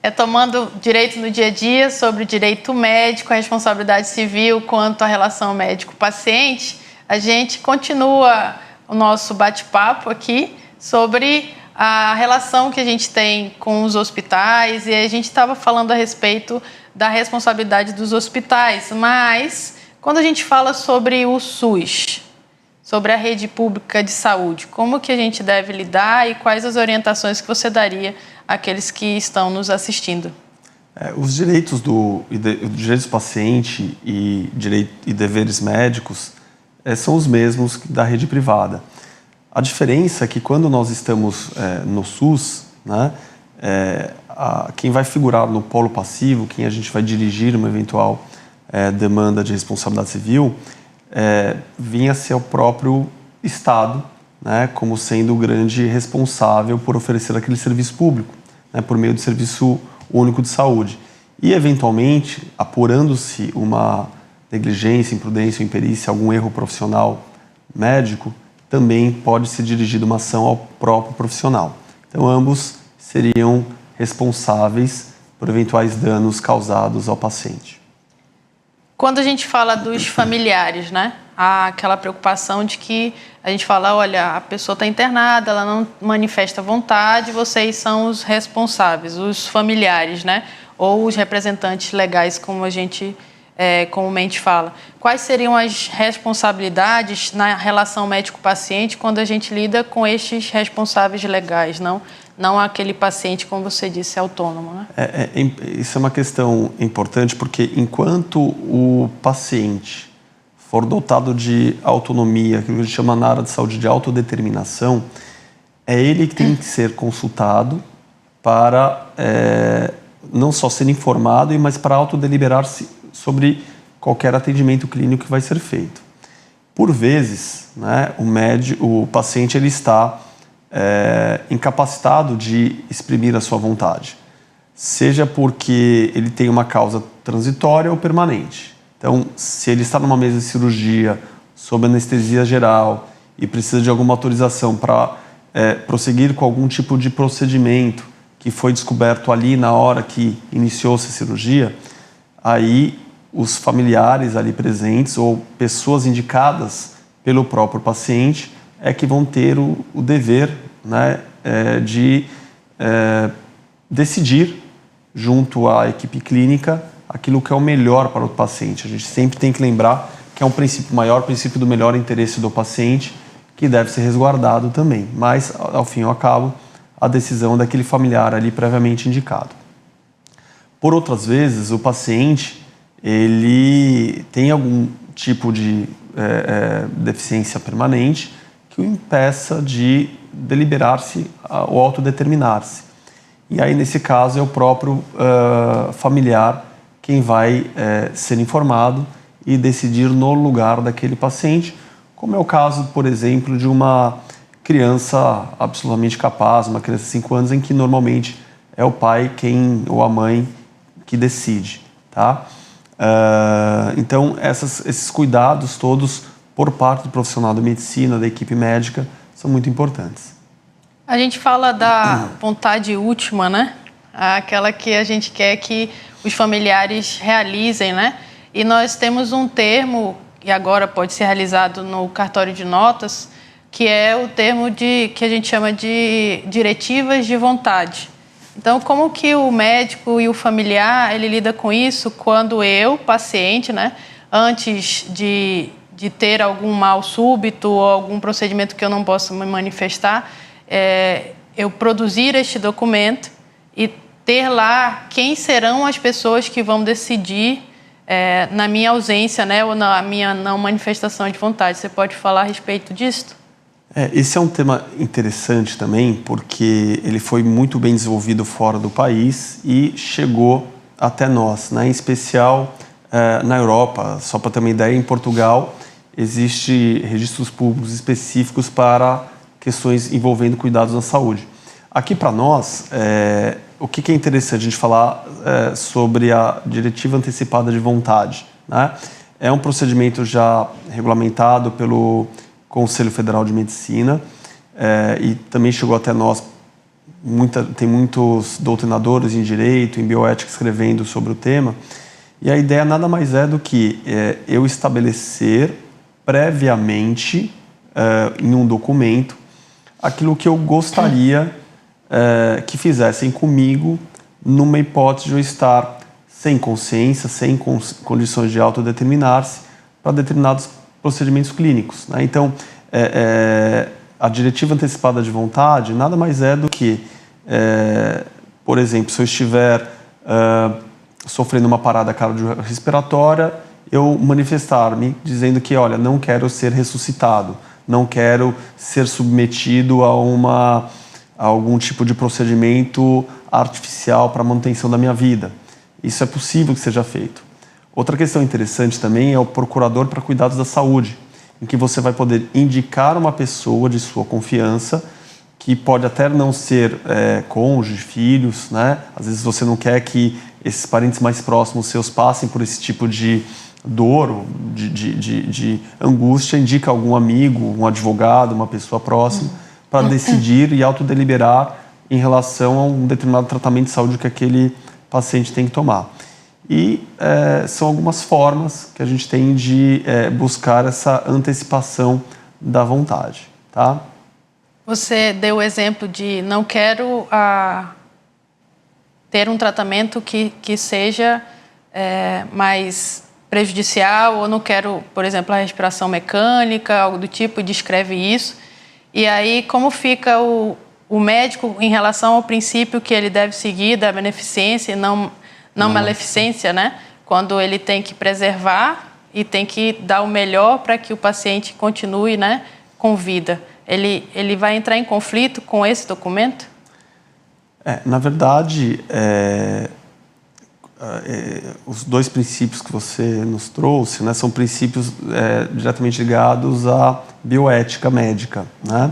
Retomando direito no dia a dia, sobre direito médico, a responsabilidade civil quanto à relação médico-paciente, a gente continua o nosso bate-papo aqui sobre a relação que a gente tem com os hospitais, e a gente estava falando a respeito da responsabilidade dos hospitais, mas quando a gente fala sobre o SUS, sobre a rede pública de saúde, como que a gente deve lidar e quais as orientações que você daria àqueles que estão nos assistindo? Os direitos do paciente e deveres médicos são os mesmos da rede privada. A diferença é que quando nós estamos no SUS, né, quem vai figurar no polo passivo, quem a gente vai dirigir uma eventual demanda de responsabilidade civil, vinha a ser o próprio Estado, né, como sendo o grande responsável por oferecer aquele serviço público, né, por meio do Serviço Único de Saúde. E, eventualmente, apurando-se uma negligência, imprudência ou imperícia, algum erro profissional médico, também pode ser dirigida uma ação ao próprio profissional. Então, ambos seriam responsáveis por eventuais danos causados ao paciente. Quando a gente fala dos familiares, né? Há aquela preocupação de que a gente fala, olha, a pessoa está internada, ela não manifesta vontade, vocês são os responsáveis, os familiares, né? Ou os representantes legais, como a gente comumente fala. Quais seriam as responsabilidades na relação médico-paciente quando a gente lida com estes responsáveis legais, não aquele paciente, como você disse, autônomo, né? Isso é uma questão importante, porque enquanto o paciente for dotado de autonomia, aquilo que a gente chama na área de saúde de autodeterminação, é ele que tem que ser consultado para não só ser informado, mas para autodeliberar-se sobre qualquer atendimento clínico que vai ser feito. Por vezes, né, o paciente ele está incapacitado de exprimir a sua vontade, seja porque ele tem uma causa transitória ou permanente. Então, se ele está numa mesa de cirurgia, sob anestesia geral e precisa de alguma autorização para prosseguir com algum tipo de procedimento que foi descoberto ali na hora que iniciou-se a cirurgia, aí os familiares ali presentes ou pessoas indicadas pelo próprio paciente que vão ter o dever, né, de decidir junto à equipe clínica aquilo que é o melhor para o paciente. A gente sempre tem que lembrar que é um princípio maior, o princípio do melhor interesse do paciente, que deve ser resguardado também, mas ao fim e ao cabo a decisão daquele familiar ali previamente indicado. Por outras vezes, o paciente ele tem algum tipo de deficiência permanente que o impeça de deliberar-se ou autodeterminar-se. E aí, nesse caso, é o próprio familiar quem vai ser informado e decidir no lugar daquele paciente, como é o caso, por exemplo, de uma criança absolutamente capaz, uma criança de 5 anos, em que normalmente é o pai ou a mãe que decide, tá? Então, esses cuidados todos por parte do profissional da medicina, da equipe médica, são muito importantes. A gente fala da vontade última, né? Aquela que a gente quer que os familiares realizem, né? E nós temos um termo, que agora pode ser realizado no cartório de notas, que é o termo que a gente chama de diretivas de vontade. Então, como que o médico e o familiar, ele lida com isso quando eu, paciente, né, antes de ter algum mal súbito ou algum procedimento que eu não possa me manifestar, eu produzir este documento e ter lá quem serão as pessoas que vão decidir na minha ausência, né, ou na minha não manifestação de vontade. Você pode falar a respeito disso? Esse é um tema interessante também, porque ele foi muito bem desenvolvido fora do país e chegou até nós, né? Em especial na Europa. Só para ter uma ideia, em Portugal existem registros públicos específicos para questões envolvendo cuidados na saúde. Aqui para nós, o que é interessante a gente falar sobre a diretiva antecipada de vontade, né? É um procedimento já regulamentado pelo Conselho Federal de Medicina e também chegou até nós. Tem muitos doutrinadores em direito, em bioética escrevendo sobre o tema. E a ideia nada mais é do que eu estabelecer previamente em um documento aquilo que eu gostaria que fizessem comigo numa hipótese de eu estar sem consciência, sem condições de autodeterminar-se para determinados procedimentos clínicos, né? Então, a diretiva antecipada de vontade nada mais é do que, por exemplo, se eu estiver sofrendo uma parada cardiorrespiratória, eu manifestar-me dizendo que, olha, não quero ser ressuscitado, não quero ser submetido a algum tipo de procedimento artificial para a manutenção da minha vida. Isso é possível que seja feito. Outra questão interessante também é o procurador para cuidados da saúde, em que você vai poder indicar uma pessoa de sua confiança, que pode até não ser cônjuge, filhos, né? Às vezes você não quer que esses parentes mais próximos seus passem por esse tipo de dor, de angústia, indica algum amigo, um advogado, uma pessoa próxima, para decidir e autodeliberar em relação a um determinado tratamento de saúde que aquele paciente tem que tomar. E são algumas formas que a gente tem de buscar essa antecipação da vontade, tá? Você deu o exemplo de não quero ter um tratamento que seja mais prejudicial, ou não quero, por exemplo, a respiração mecânica, algo do tipo, descreve isso. E aí, como fica o médico em relação ao princípio que ele deve seguir da beneficência e não maleficência, né? Quando ele tem que preservar e tem que dar o melhor para que o paciente continue, né, com vida. Ele vai entrar em conflito com esse documento? Na verdade, os dois princípios que você nos trouxe, né, são princípios diretamente ligados à bioética médica, né?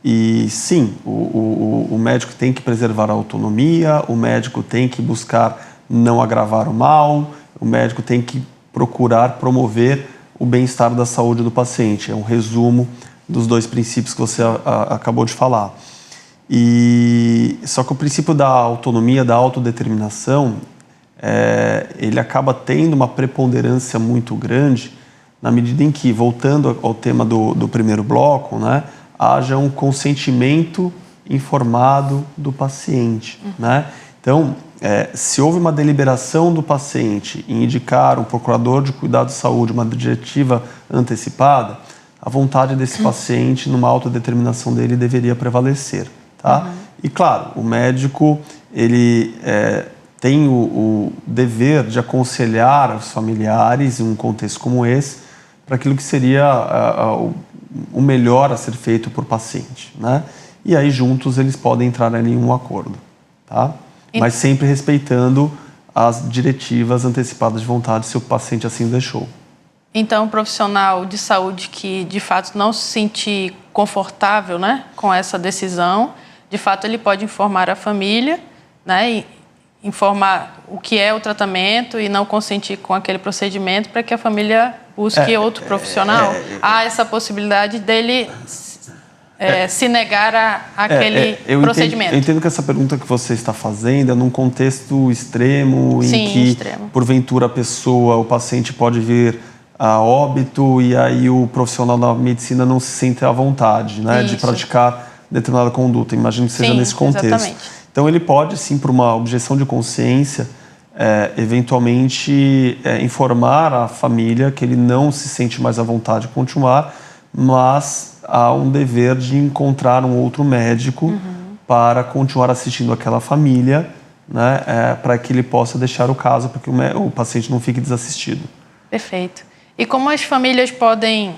E sim, o médico tem que preservar a autonomia, o médico tem que buscar não agravar o mal, o médico tem que procurar promover o bem-estar da saúde do paciente. É um resumo dos dois princípios que você acabou de falar. Só que o princípio da autonomia, da autodeterminação, ele acaba tendo uma preponderância muito grande na medida em que, voltando ao tema do primeiro bloco, né, haja um consentimento informado do paciente, né? Então, se houve uma deliberação do paciente em indicar um procurador de cuidado de saúde, uma diretiva antecipada, a vontade desse paciente, numa autodeterminação dele, deveria prevalecer, tá? E, claro, o médico, ele tem o dever de aconselhar os familiares, em um contexto como esse, para aquilo que seria o melhor a ser feito por paciente, né? E aí, juntos, eles podem entrar ali em um acordo, tá? Mas sempre respeitando as diretivas antecipadas de vontade, se o paciente assim deixou. Então, um profissional de saúde que, de fato, não se sentir confortável, né, com essa decisão, de fato, ele pode informar a família, né, e informar o que é o tratamento e não consentir com aquele procedimento para que a família busque outro profissional. Há essa possibilidade dele se negar àquele procedimento. Eu entendo que essa pergunta que você está fazendo é num contexto extremo, em que, porventura, o paciente pode vir a óbito e aí o profissional da medicina não se sente à vontade, né, de praticar determinada conduta. Imagino que seja nesse contexto. Exatamente. Então, ele pode, sim, por uma objeção de consciência, eventualmente informar a família que ele não se sente mais à vontade de continuar, mas há um dever de encontrar um outro médico para continuar assistindo aquela família, né, para que ele possa deixar o caso, para que o paciente não fique desassistido. Perfeito. E como as famílias podem,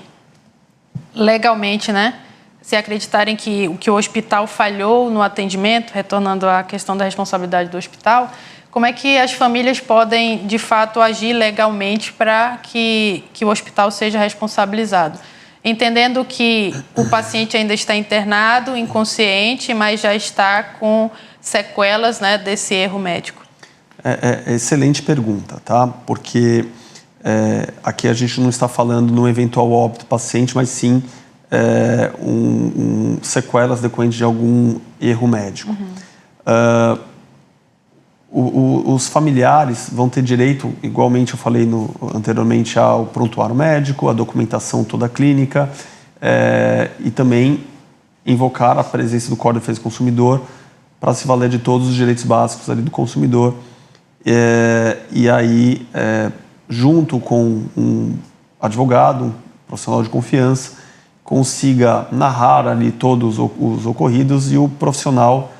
legalmente, né, se acreditarem que o hospital falhou no atendimento, retornando à questão da responsabilidade do hospital, como é que as famílias podem, de fato, agir legalmente para que o hospital seja responsabilizado? Entendendo que o paciente ainda está internado, inconsciente, mas já está com sequelas, né, desse erro médico. Excelente pergunta, tá? Porque aqui a gente não está falando no eventual óbito do paciente, mas sim sequelas decorrentes de algum erro médico. Os familiares vão ter direito, igualmente eu falei anteriormente, ao prontuário médico, à documentação toda clínica, e também invocar a presença do Código de Defesa do Consumidor para se valer de todos os direitos básicos ali do consumidor. E aí, junto com um advogado, um profissional de confiança, consiga narrar ali todos os ocorridos e o profissional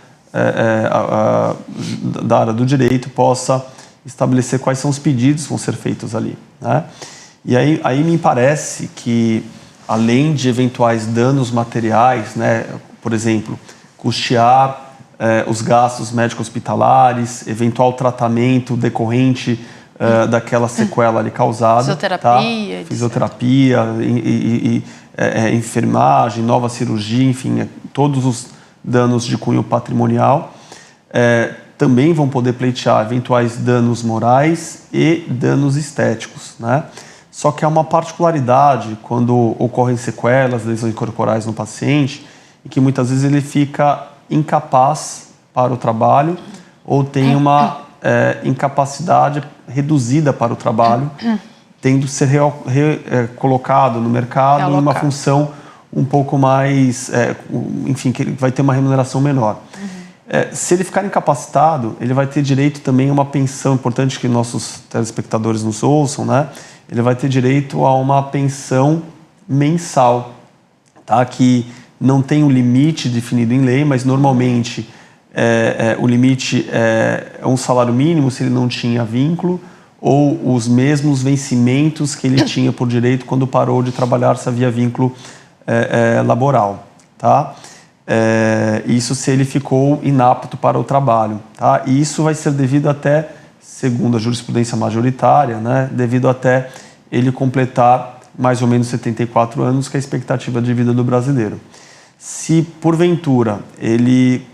da área do direito possa estabelecer quais são os pedidos que vão ser feitos ali, né? E aí me parece que, além de eventuais danos materiais, né, por exemplo, custear os gastos médico-hospitalares, eventual tratamento decorrente daquela sequela ali causada. Fisioterapia. Tá? Fisioterapia, enfermagem, nova cirurgia, enfim, todos os danos de cunho patrimonial. Também vão poder pleitear eventuais danos morais e danos estéticos, né? Só que há uma particularidade quando ocorrem sequelas, lesões corporais no paciente, e que muitas vezes ele fica incapaz para o trabalho ou tem uma incapacidade reduzida para o trabalho, tendo que ser colocado no mercado em uma função um pouco mais, enfim, que ele vai ter uma remuneração menor. Se ele ficar incapacitado, ele vai ter direito também a uma pensão, importante que nossos telespectadores nos ouçam, né? Ele vai ter direito a uma pensão mensal, tá? Que não tem um limite definido em lei, mas normalmente o limite é um salário mínimo se ele não tinha vínculo, ou os mesmos vencimentos que ele tinha por direito quando parou de trabalhar, se havia vínculo laboral, tá? Isso se ele ficou inapto para o trabalho, tá? E isso vai ser devido até, segundo a jurisprudência majoritária, né, devido até ele completar mais ou menos 74 anos, que é a expectativa de vida do brasileiro. Se, porventura, ele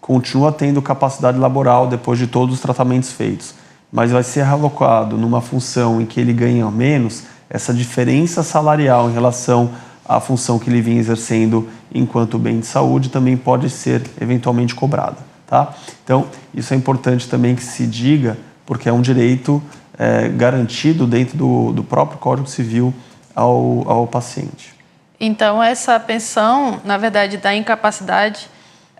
continua tendo capacidade laboral depois de todos os tratamentos feitos, mas vai ser realocado numa função em que ele ganha menos, essa diferença salarial em relação à função que ele vinha exercendo enquanto bem de saúde também pode ser eventualmente cobrada, tá? Então, isso é importante também que se diga, porque é um direito garantido dentro do próprio Código Civil ao paciente. Então, essa pensão, na verdade, da incapacidade,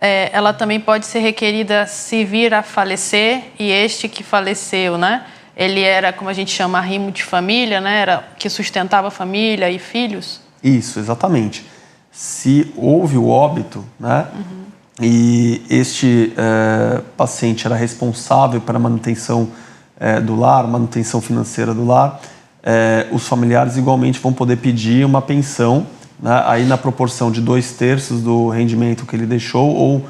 ela também pode ser requerida se vir a falecer, e este que faleceu, né? Ele era, como a gente chama, arrimo de família, né? Era que sustentava a família e filhos? Isso, exatamente. Se houve o óbito, né? E este paciente era responsável pela manutenção do lar, manutenção financeira do lar, os familiares igualmente vão poder pedir uma pensão, né, aí na proporção de 2/3 do rendimento que ele deixou ou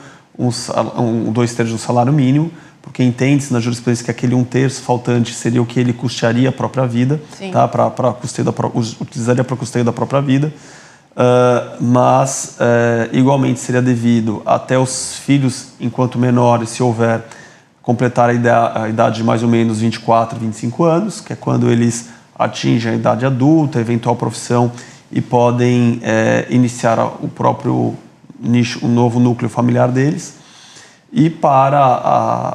2/3 do salário mínimo, porque entende-se na jurisprudência que aquele 1/3 faltante seria o que ele custearia a própria vida, tá, utilizaria para custeio da própria vida, mas igualmente seria devido até os filhos, enquanto menores, se houver, completar a idade de mais ou menos 24, 25 anos, que é quando eles atingem a idade adulta, eventual profissão, e podem iniciar o próprio nicho, um novo núcleo familiar deles. E para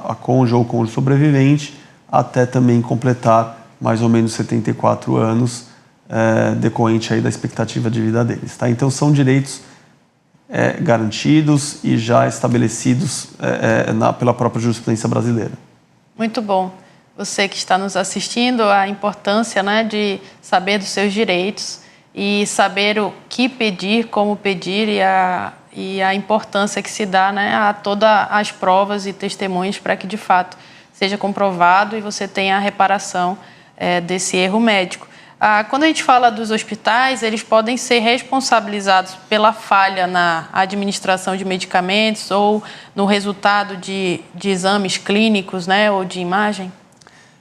a cônjuge ou cônjuge sobrevivente, até também completar mais ou menos 74 anos, decorrente aí da expectativa de vida deles, tá? Então, são direitos garantidos e já estabelecidos pela própria jurisprudência brasileira. Muito bom. Você que está nos assistindo, a importância, né, de saber dos seus direitos e saber o que pedir, como pedir e a importância que se dá, né, a todas as provas e testemunhos para que, de fato, seja comprovado e você tenha a reparação desse erro médico. Quando a gente fala dos hospitais, eles podem ser responsabilizados pela falha na administração de medicamentos ou no resultado de exames clínicos, né, ou de imagem?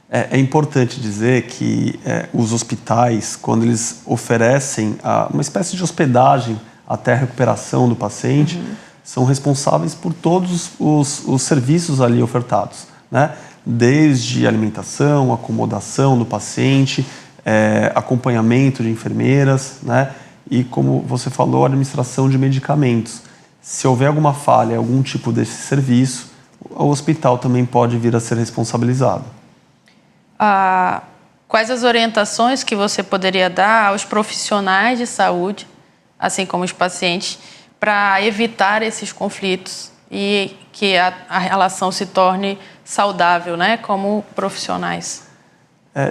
É importante dizer que os hospitais, quando eles oferecem uma espécie de hospedagem até a recuperação do paciente, são responsáveis por todos os serviços ali ofertados, né? Desde alimentação, acomodação do paciente, acompanhamento de enfermeiras, né? E, como você falou, administração de medicamentos. Se houver alguma falha, algum tipo desse serviço, o hospital também pode vir a ser responsabilizado. Quais as orientações que você poderia dar aos profissionais de saúde, assim como os pacientes, para evitar esses conflitos e que a relação se torne saudável, né, como profissionais?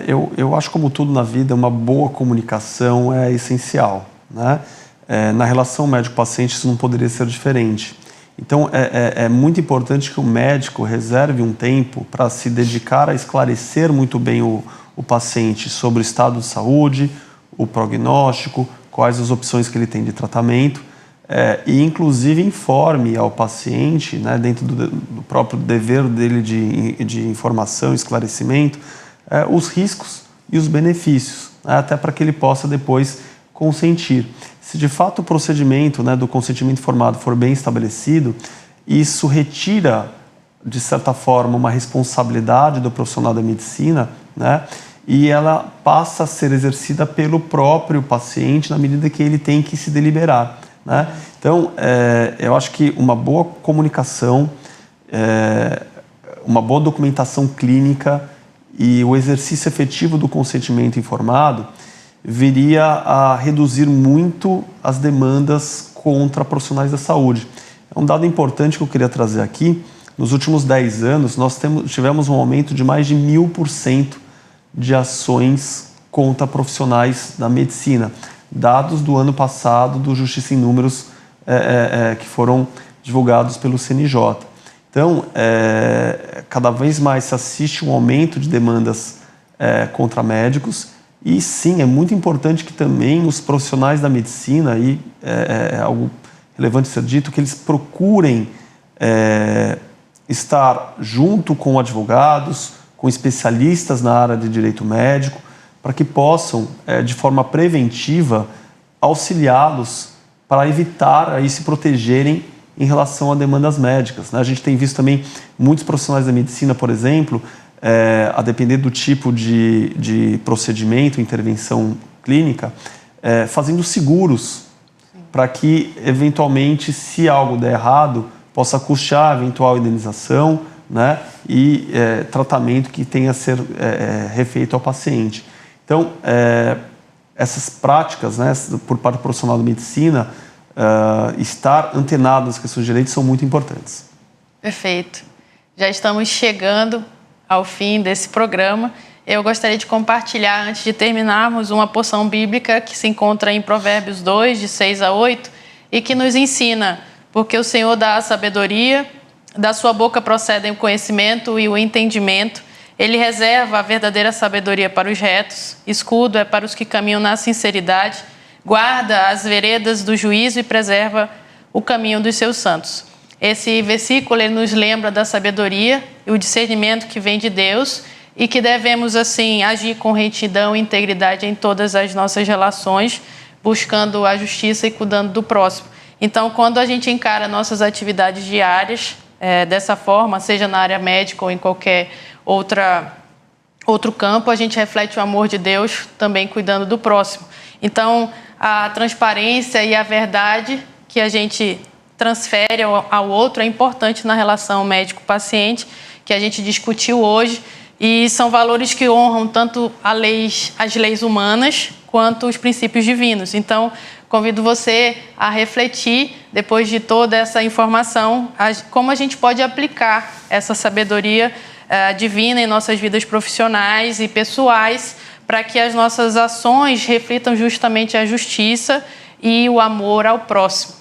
Eu acho, como tudo na vida, uma boa comunicação é essencial, né? Na relação médico-paciente isso não poderia ser diferente. Então, é muito importante que o médico reserve um tempo para se dedicar a esclarecer muito bem o paciente sobre o estado de saúde, o prognóstico, quais as opções que ele tem de tratamento, e inclusive informe ao paciente, né, dentro do próprio dever dele de informação, esclarecimento, os riscos e os benefícios, né, até para que ele possa depois consentir. Se de fato o procedimento, né, do consentimento informado for bem estabelecido, isso retira, de certa forma, uma responsabilidade do profissional da medicina, né, e ela passa a ser exercida pelo próprio paciente na medida que ele tem que se deliberar, né? Então, eu acho que uma boa comunicação, uma boa documentação clínica e o exercício efetivo do consentimento informado viria a reduzir muito as demandas contra profissionais da saúde. É um dado importante que eu queria trazer aqui. Nos últimos 10 anos, nós tivemos um aumento de mais de 1000% de ações contra profissionais da medicina. Dados do ano passado do Justiça em Números que foram divulgados pelo CNJ. Então, cada vez mais se assiste um aumento de demandas contra médicos. E sim, é muito importante que também os profissionais da medicina, e é algo relevante ser dito, que eles procurem estar junto com advogados, com especialistas na área de direito médico, para que possam, de forma preventiva, auxiliá-los para evitar aí se protegerem em relação a demandas médicas, né? A gente tem visto também muitos profissionais da medicina, por exemplo, a depender do tipo de procedimento, intervenção clínica, fazendo seguros para que, eventualmente, se algo der errado, possa custear a eventual indenização, né, e tratamento que tenha a ser refeito ao paciente. Então, essas práticas, né, por parte do profissional da medicina, estar antenado nas questões de direito são muito importantes. Perfeito. Já estamos chegando ao fim desse programa. Eu gostaria de compartilhar, antes de terminarmos, uma porção bíblica que se encontra em Provérbios 2, de 6 a 8, e que nos ensina: porque o Senhor dá a sabedoria, da sua boca procedem o conhecimento e o entendimento. Ele reserva a verdadeira sabedoria para os retos, escudo é para os que caminham na sinceridade, guarda as veredas do juízo e preserva o caminho dos seus santos. Esse versículo ele nos lembra da sabedoria e o discernimento que vem de Deus e que devemos, assim, agir com retidão e integridade em todas as nossas relações, buscando a justiça e cuidando do próximo. Então, quando a gente encara nossas atividades diárias dessa forma, seja na área médica ou em qualquer outro campo, a gente reflete o amor de Deus também cuidando do próximo. Então, a transparência e a verdade que a gente transfere ao outro é importante na relação médico-paciente, que a gente discutiu hoje, e são valores que honram tanto as leis humanas quanto os princípios divinos. Então, convido você a refletir, depois de toda essa informação, como a gente pode aplicar essa sabedoria divina em nossas vidas profissionais e pessoais, para que as nossas ações reflitam justamente a justiça e o amor ao próximo.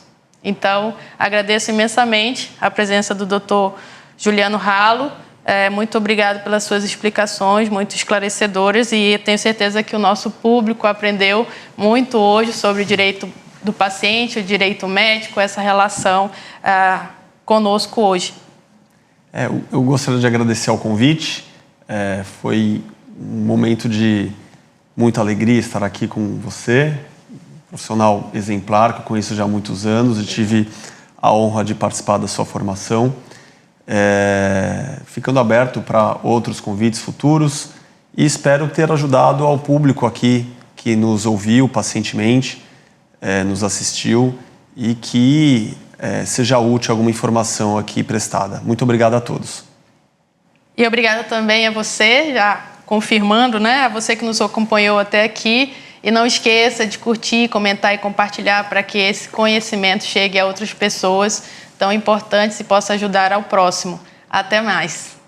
Então, agradeço imensamente a presença do Dr. Juliano Hallo. Muito obrigado pelas suas explicações, muito esclarecedoras, e tenho certeza que o nosso público aprendeu muito hoje sobre o direito do paciente, o direito médico, essa relação conosco hoje. Eu gostaria de agradecer ao convite. Foi um momento de muita alegria estar aqui com você, profissional exemplar que eu conheço já há muitos anos e tive a honra de participar da sua formação. Ficando aberto para outros convites futuros e espero ter ajudado ao público aqui que nos ouviu pacientemente, nos assistiu e que seja útil alguma informação aqui prestada. Muito obrigado a todos. E obrigada também a você, já confirmando, né? A você que nos acompanhou até aqui. E não esqueça de curtir, comentar e compartilhar para que esse conhecimento chegue a outras pessoas tão importantes e possa ajudar ao próximo. Até mais!